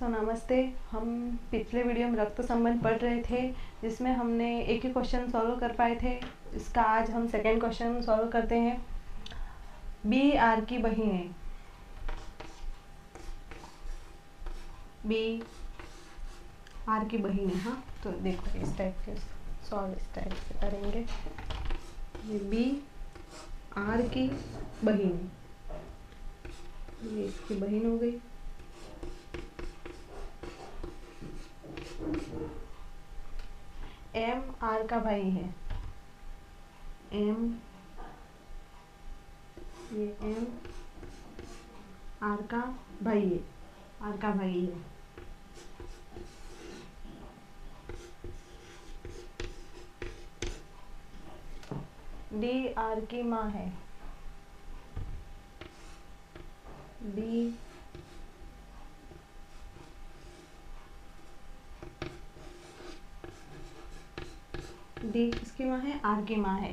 नमस्ते। हम पिछले वीडियो में रक्त संबंध पढ़ रहे थे, जिसमें हमने एक ही क्वेश्चन सॉल्व कर पाए थे। इसका आज हम सेकेंड क्वेश्चन सॉल्व करते हैं। बी आर की बहिनें, बी आर की बहिनें। हाँ, तो देखो इस टाइप के सॉल्व इस टाइप से करेंगे। ये बी आर की बहिनें, ये इसकी बहन हो गई। एम आर का भाई है, एम, ये एम आर का भाई है, आर का भाई है। डी आर की माँ है, डी डी किसकी माँ है? आर की माँ है।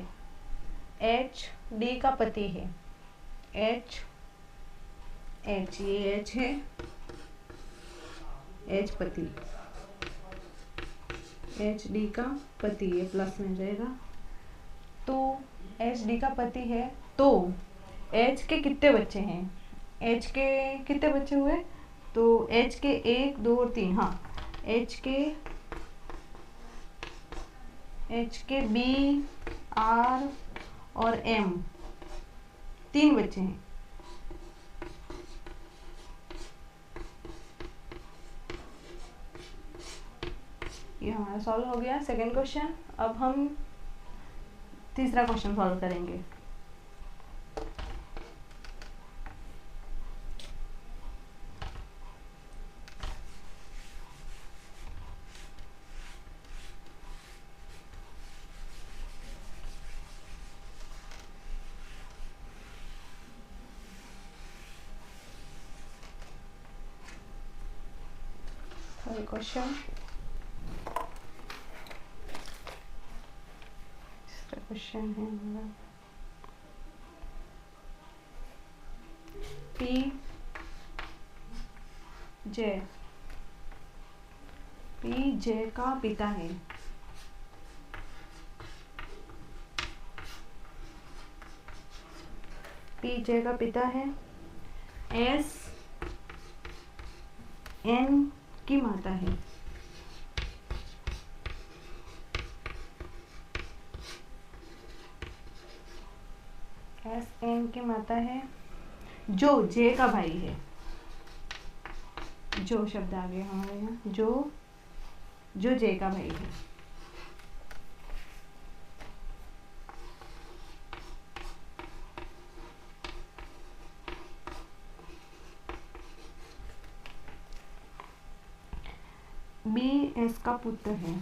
एच डी का पति है, एच, एच ये एच है, एच पति, एच डी का पति, ये प्लस में जाएगा। तो एच डी का पति है, तो एच के कितने बच्चे हैं? एच के कितने बच्चे हुए? तो एच के 1 2 और 3। हाँ, एच के बी आर और एम 3 बच्चे हैं। ये हमारा सॉल्व हो गया सेकेंड क्वेश्चन। अब हम तीसरा क्वेश्चन सॉल्व करेंगे। क्वेश्चन क्वेश्चन है हमारा पी जे का पिता है, पी जे का पिता है, एस एन की माता है, एस एन की माता है, जो जे का भाई है, जो शब्द आ गया हमारे यहाँ, जो जे का भाई है। बी एस का पुत्र है,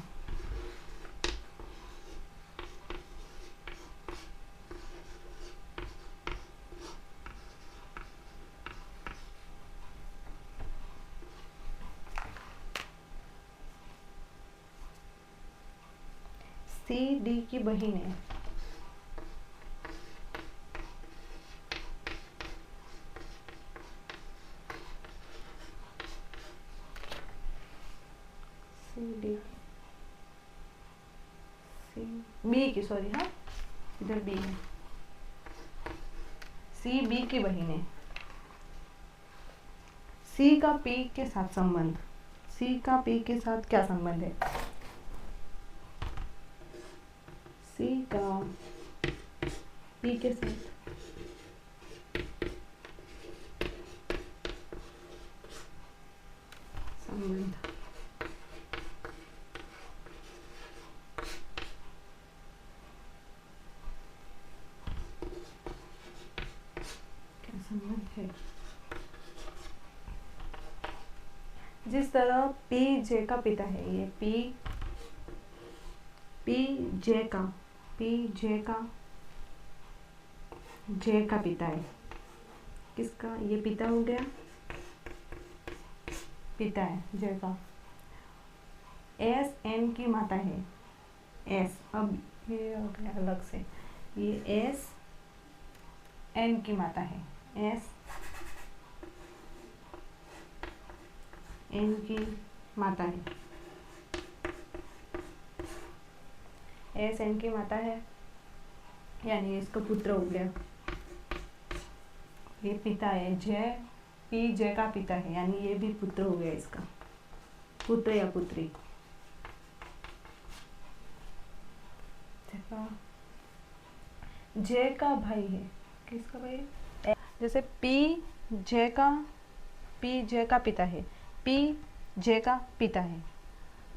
सी डी की बहन है, सी डी सी बी की, सॉरी, हाँ इधर बी है, सी बी की बहन है। सी का पी के साथ संबंध, सी का पी के साथ क्या संबंध है? सी का पी के साथ संबंध, क्या संबंध है? जिस तरह पी जे का पिता है, ये पी जे का पिता है, किसका? ये पिता हो गया, पिता है जे का। एस एन की माता है, एस, अब ये हो गया अलग से, ये एस एन की माता है, एस एन की माता है, एस एन की माता है, यानी इसका पुत्र हो गया। ये पिता है, जय पी जय का पिता है, यानी ये भी पुत्र हो गया इसका, पुत्र या पुत्री। जय का भाई है, किसका भाई है? जैसे पी जय का पिता है, पी जय का पिता है।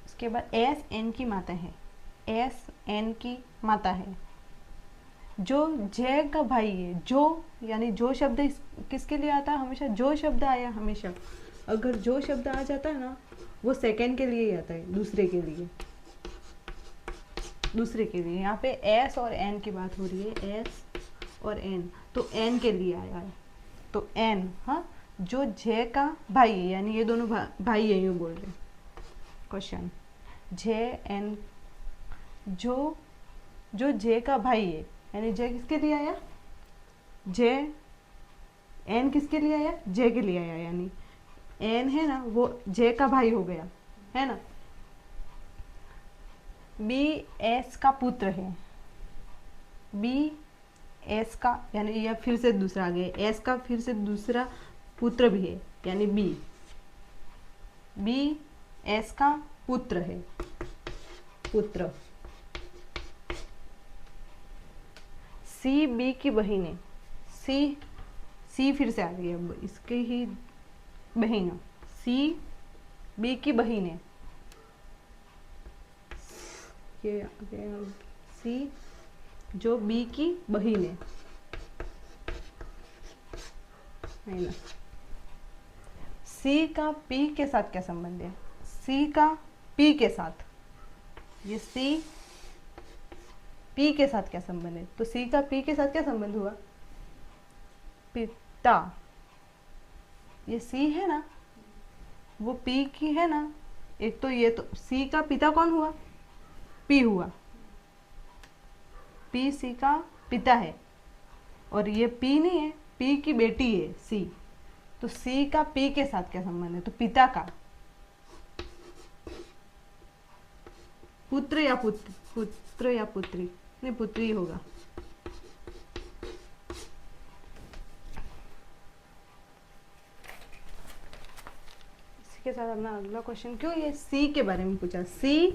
उसके बाद एस एन की माता है, एस एन की माता है। जो जय का भाई है, जो यानी जो शब्द किसके लिए आता है? हमेशा जो शब्द आया, हमेशा अगर जो शब्द आ जाता है ना, वो सेकंड के लिए ही आता है, दूसरे के लिए, दूसरे के लिए। यहाँ पे एस और एन की बात हो रही है, एस और एन, तो एन के लिए आया है, तो एन, हाँ, जो जय का भाई है, यानी ये दोनों भाई है, यूँ बोल रहे हैं। क्वेश्चन, जय एन, जो जय का भाई है, यानी जय किसके लिए आया? जय, एन किसके लिए आया? जय के लिए आया, यानी एन है ना, वो जय का भाई हो गया, है ना। बी एस का पुत्र है, बी एस का, यानी यह फिर से दूसरा आ गया, एस का फिर से दूसरा पुत्र भी है, यानी बी एस का पुत्र है, पुत्र। सी बी की बहन है, सी फिर से आ गई, अब इसकी ही बहन, सी बी की बहन है, ये आ गया सी जो बी की बहन है ना। सी का पी के साथ क्या संबंध है? सी का पी के साथ, ये सी पी के साथ क्या संबंध है? तो सी का पी के साथ क्या संबंध हुआ? पिता। ये सी है ना, वो पी की है ना, एक तो ये, तो सी का पिता कौन हुआ? पी हुआ, पी सी का पिता है, और ये पी नहीं है, पी की बेटी है सी, तो सी का पी के साथ क्या संबंध है? तो पिता का, पुत्र या पुत्री, नहीं पुत्री होगा। इसी के साथ अपना अगला क्वेश्चन, क्यों ये सी के बारे में पूछा? सी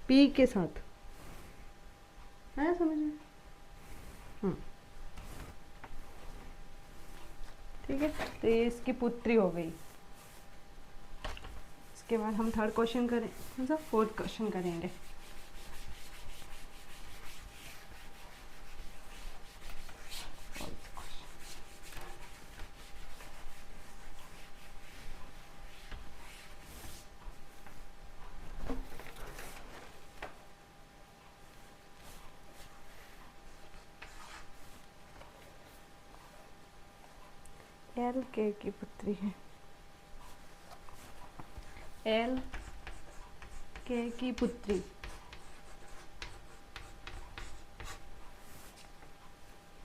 पी के साथ, है समझ में? ठीक है, तो ये इसकी पुत्री हो गई। इसके बाद हम थर्ड क्वेश्चन करें, मतलब फोर्थ क्वेश्चन करेंगे। एल के की पुत्री है, एल के की पुत्री,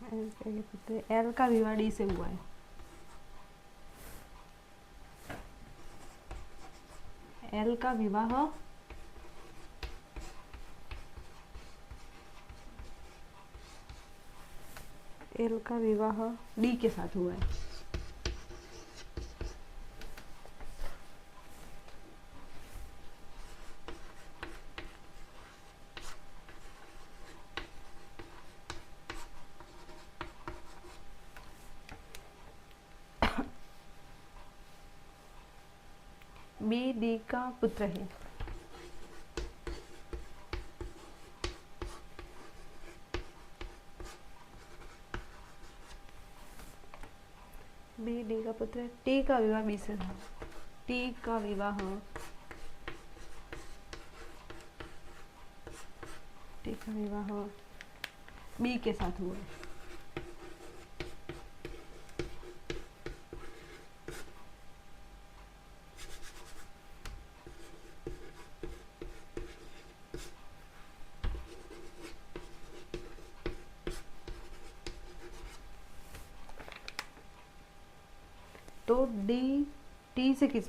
एल के की पुत्री, एल का विवाह डी से हुआ है, एल का विवाह डी के साथ हुआ है। बी डी का पुत्र है, बी डी का पुत्र है, टी का विवाह बी से था, टी का विवाह बी के साथ हुआ है। तो डी टी से किस